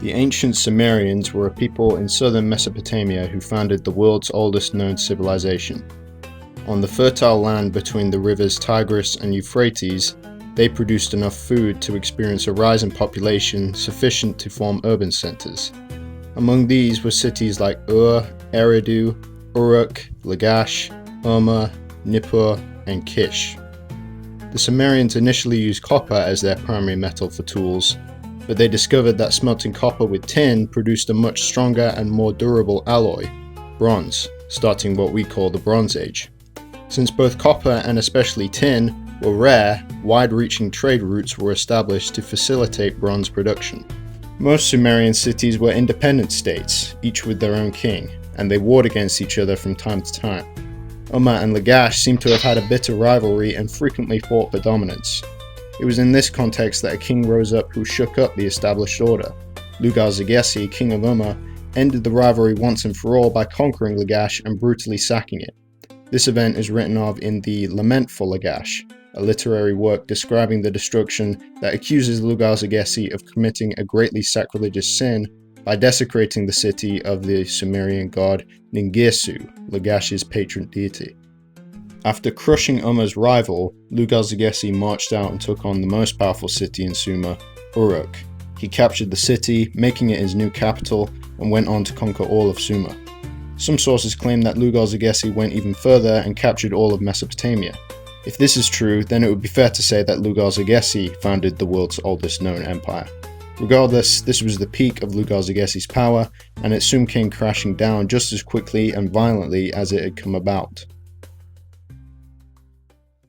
The ancient Sumerians were a people in southern Mesopotamia who founded the world's oldest known civilization. On the fertile land between the rivers Tigris and Euphrates, they produced enough food to experience a rise in population sufficient to form urban centers. Among these were cities like Ur, Eridu, Uruk, Lagash, Umma, Nippur, and Kish. The Sumerians initially used copper as their primary metal for tools, but they discovered that smelting copper with tin produced a much stronger and more durable alloy, bronze, starting what we call the Bronze Age. Since both copper and especially tin were rare, wide-reaching trade routes were established to facilitate bronze production. Most Sumerian cities were independent states, each with their own king, and they warred against each other from time to time. Umma and Lagash seem to have had a bitter rivalry and frequently fought for dominance. It was in this context that a king rose up who shook up the established order. Lugal-Zaggisi, king of Umma, ended the rivalry once and for all by conquering Lagash and brutally sacking it. This event is written of in the Lament for Lagash, a literary work describing the destruction that accuses Lugal-Zaggisi of committing a greatly sacrilegious sin by desecrating the city of the Sumerian god Ningirsu, Lagash's patron deity. After crushing Umma's rival, Lugal-Zaggisi marched out and took on the most powerful city in Sumer, Uruk. He captured the city, making it his new capital, and went on to conquer all of Sumer. Some sources claim that Lugal-Zaggisi went even further and captured all of Mesopotamia. If this is true, then it would be fair to say that Lugal-Zaggisi founded the world's oldest known empire. Regardless, this was the peak of Lugal-Zaggisi's power, and it soon came crashing down just as quickly and violently as it had come about.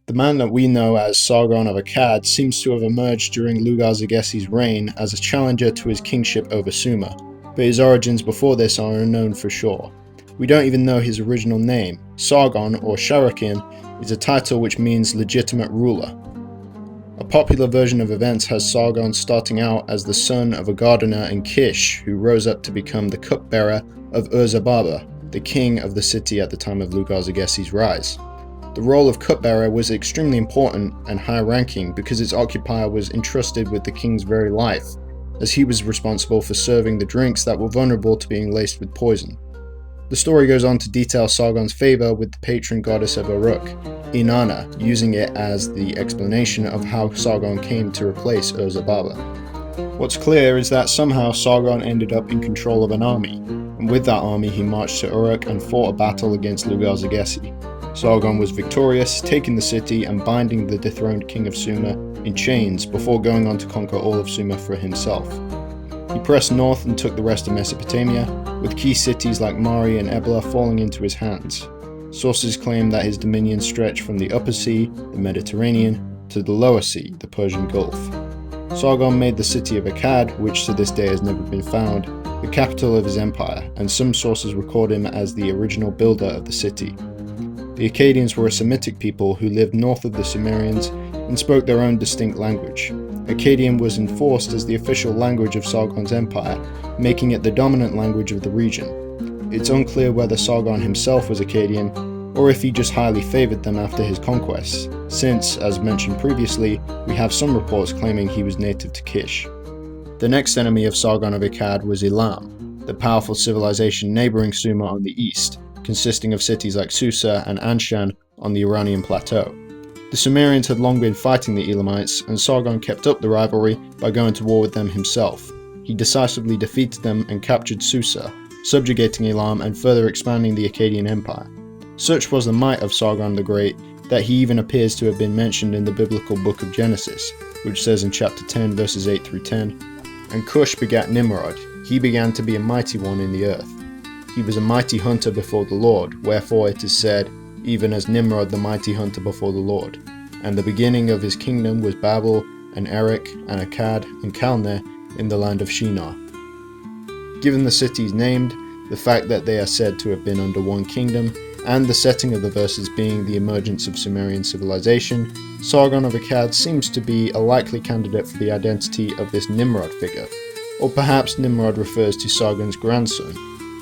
The man that we know as Sargon of Akkad seems to have emerged during Lugal-Zaggisi's reign as a challenger to his kingship over Sumer, but his origins before this are unknown for sure. We don't even know his original name. Sargon, or Sharakin, is a title which means legitimate ruler. A popular version of events has Sargon starting out as the son of a gardener in Kish who rose up to become the cupbearer of Ur-Zababa, the king of the city at the time of Lugal-Zaggisi's rise. The role of cupbearer was extremely important and high-ranking because its occupier was entrusted with the king's very life, as he was responsible for serving the drinks that were vulnerable to being laced with poison. The story goes on to detail Sargon's favor with the patron goddess of Uruk, Inanna, using it as the explanation of how Sargon came to replace Ur-Zababa. What's clear is that somehow Sargon ended up in control of an army, and with that army he marched to Uruk and fought a battle against Lugal-Zaggisi. Sargon was victorious, taking the city and binding the dethroned king of Sumer in chains before going on to conquer all of Sumer for himself. He pressed north and took the rest of Mesopotamia, with key cities like Mari and Ebla falling into his hands. Sources claim that his dominion stretched from the Upper Sea, the Mediterranean, to the Lower Sea, the Persian Gulf. Sargon made the city of Akkad, which to this day has never been found, the capital of his empire, and some sources record him as the original builder of the city. The Akkadians were a Semitic people who lived north of the Sumerians and spoke their own distinct language. Akkadian was enforced as the official language of Sargon's empire, making it the dominant language of the region. It's unclear whether Sargon himself was Akkadian, or if he just highly favoured them after his conquests, since, as mentioned previously, we have some reports claiming he was native to Kish. The next enemy of Sargon of Akkad was Elam, the powerful civilization neighbouring Sumer on the east, consisting of cities like Susa and Anshan on the Iranian plateau. The Sumerians had long been fighting the Elamites, and Sargon kept up the rivalry by going to war with them himself. He decisively defeated them and captured Susa, subjugating Elam and further expanding the Akkadian Empire. Such was the might of Sargon the Great that he even appears to have been mentioned in the biblical book of Genesis, which says in chapter 10 verses 8 through 10, "And Cush begat Nimrod, he began to be a mighty one in the earth. He was a mighty hunter before the Lord, wherefore it is said, even as Nimrod the mighty hunter before the Lord. And the beginning of his kingdom was Babel, and Erech, and Akkad, and Calneh, in the land of Shinar." Given the cities named, the fact that they are said to have been under one kingdom, and the setting of the verses being the emergence of Sumerian civilization, Sargon of Akkad seems to be a likely candidate for the identity of this Nimrod figure. Or perhaps Nimrod refers to Sargon's grandson,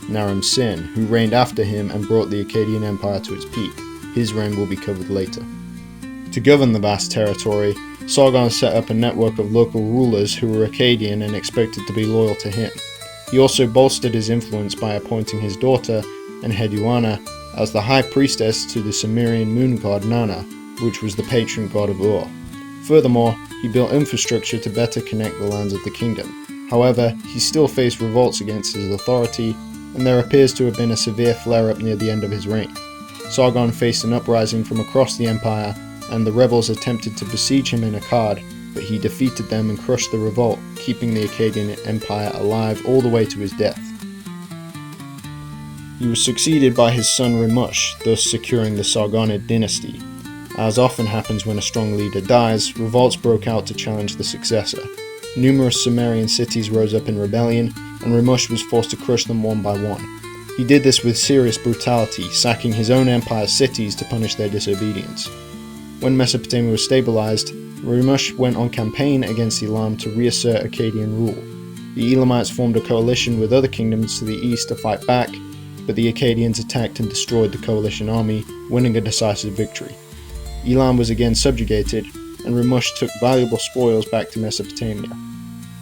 Naram-Sin, who reigned after him and brought the Akkadian Empire to its peak. His reign will be covered later. To govern the vast territory, Sargon set up a network of local rulers who were Akkadian and expected to be loyal to him. He also bolstered his influence by appointing his daughter, Enheduanna, as the high priestess to the Sumerian moon god Nana, which was the patron god of Ur. Furthermore, he built infrastructure to better connect the lands of the kingdom. However, he still faced revolts against his authority, and there appears to have been a severe flare-up near the end of his reign. Sargon faced an uprising from across the empire, and the rebels attempted to besiege him in Akkad, but he defeated them and crushed the revolt, keeping the Akkadian Empire alive all the way to his death. He was succeeded by his son Rimush, thus securing the Sargonid dynasty. As often happens when a strong leader dies, revolts broke out to challenge the successor. Numerous Sumerian cities rose up in rebellion, and Rimush was forced to crush them one by one. He did this with serious brutality, sacking his own empire's cities to punish their disobedience. When Mesopotamia was stabilized, Rimush went on campaign against Elam to reassert Akkadian rule. The Elamites formed a coalition with other kingdoms to the east to fight back, but the Akkadians attacked and destroyed the coalition army, winning a decisive victory. Elam was again subjugated, and Rimush took valuable spoils back to Mesopotamia.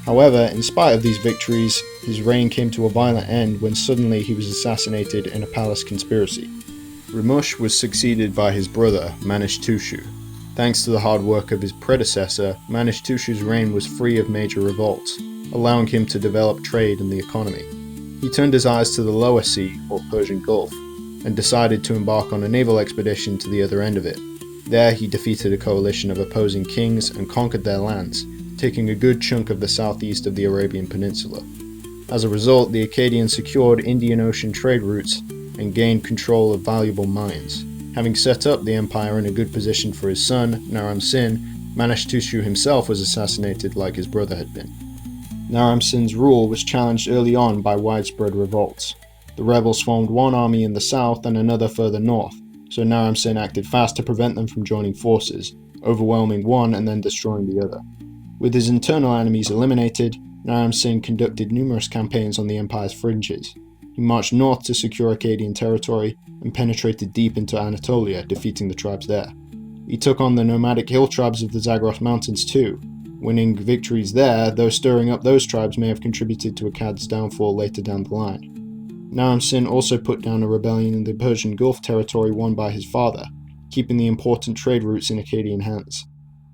However, in spite of these victories, his reign came to a violent end when suddenly he was assassinated in a palace conspiracy. Rimush was succeeded by his brother, Manishtushu. Thanks to the hard work of his predecessor, Manishtushu's reign was free of major revolts, allowing him to develop trade and the economy. He turned his eyes to the lower sea, or Persian Gulf, and decided to embark on a naval expedition to the other end of it. There he defeated a coalition of opposing kings and conquered their lands, taking a good chunk of the southeast of the Arabian Peninsula. As a result, the Akkadians secured Indian Ocean trade routes and gained control of valuable mines. Having set up the empire in a good position for his son, Naram-Sin, Manishtushu himself was assassinated like his brother had been. Naram-Sin's rule was challenged early on by widespread revolts. The rebels formed one army in the south and another further north, so Naram-Sin acted fast to prevent them from joining forces, overwhelming one and then destroying the other. With his internal enemies eliminated, Naram-Sin conducted numerous campaigns on the empire's fringes. He marched north to secure Akkadian territory and penetrated deep into Anatolia, defeating the tribes there. He took on the nomadic hill tribes of the Zagros Mountains too. Winning victories there, though stirring up those tribes may have contributed to Akkad's downfall later down the line. Naram-Sin also put down a rebellion in the Persian Gulf territory won by his father, keeping the important trade routes in Akkadian hands.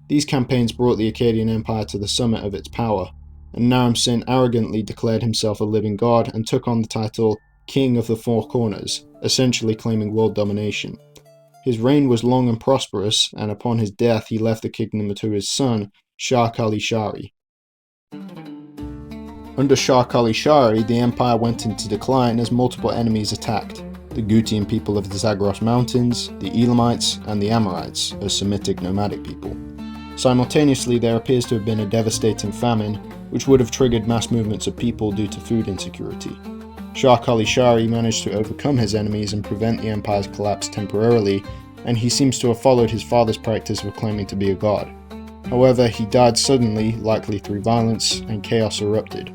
These campaigns brought the Akkadian Empire to the summit of its power, and Naram-Sin arrogantly declared himself a living god and took on the title King of the Four Corners, essentially claiming world domination. His reign was long and prosperous, and upon his death he left the kingdom to his son, Shah-Kali-Shari. Under Shah-Kali-Shari, the empire went into decline as multiple enemies attacked: the Gutian people of the Zagros Mountains, the Elamites, and the Amorites, a Semitic nomadic people. Simultaneously, there appears to have been a devastating famine, which would have triggered mass movements of people due to food insecurity. Shah-Kali-Shari managed to overcome his enemies and prevent the empire's collapse temporarily, and he seems to have followed his father's practice of claiming to be a god. However, he died suddenly, likely through violence, and chaos erupted.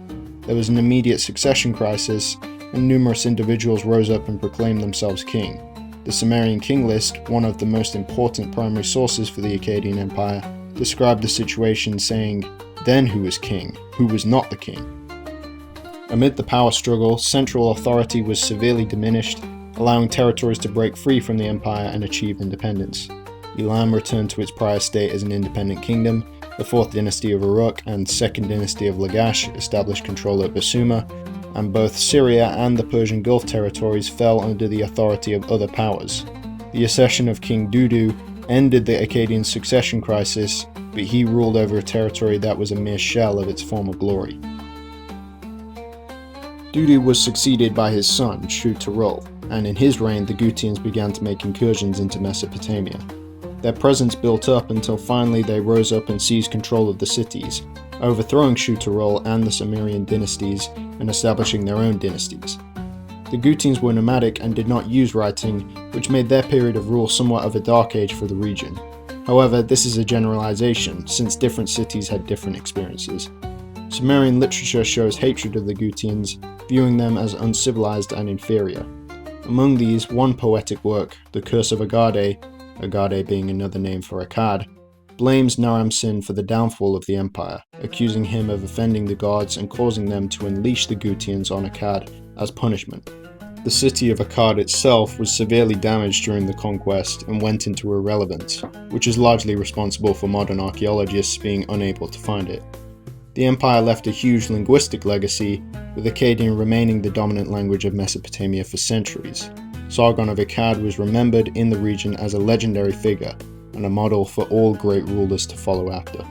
There was an immediate succession crisis, and numerous individuals rose up and proclaimed themselves king. The Sumerian king list, one of the most important primary sources for the Akkadian Empire, described the situation saying, "Then who was king? Who was not the king?" Amid the power struggle, central authority was severely diminished, allowing territories to break free from the empire and achieve independence. Elam returned to its prior state as an independent kingdom, the 4th dynasty of Uruk and 2nd dynasty of Lagash established control over Sumer, and both Syria and the Persian Gulf territories fell under the authority of other powers. The accession of King Dudu ended the Akkadian succession crisis, but he ruled over a territory that was a mere shell of its former glory. Dudu was succeeded by his son, Shu-Turul, and in his reign the Gutians began to make incursions into Mesopotamia. Their presence built up until finally they rose up and seized control of the cities, overthrowing Shu-Turul and the Sumerian dynasties and establishing their own dynasties. The Gutians were nomadic and did not use writing, which made their period of rule somewhat of a dark age for the region. However, this is a generalization, since different cities had different experiences. Sumerian literature shows hatred of the Gutians, viewing them as uncivilized and inferior. Among these, one poetic work, The Curse of Agade, Agade being another name for Akkad, blames Naram-Sin for the downfall of the empire, accusing him of offending the gods and causing them to unleash the Gutians on Akkad as punishment. The city of Akkad itself was severely damaged during the conquest and went into irrelevance, which is largely responsible for modern archaeologists being unable to find it. The empire left a huge linguistic legacy, with Akkadian remaining the dominant language of Mesopotamia for centuries. Sargon of Akkad was remembered in the region as a legendary figure and a model for all great rulers to follow after.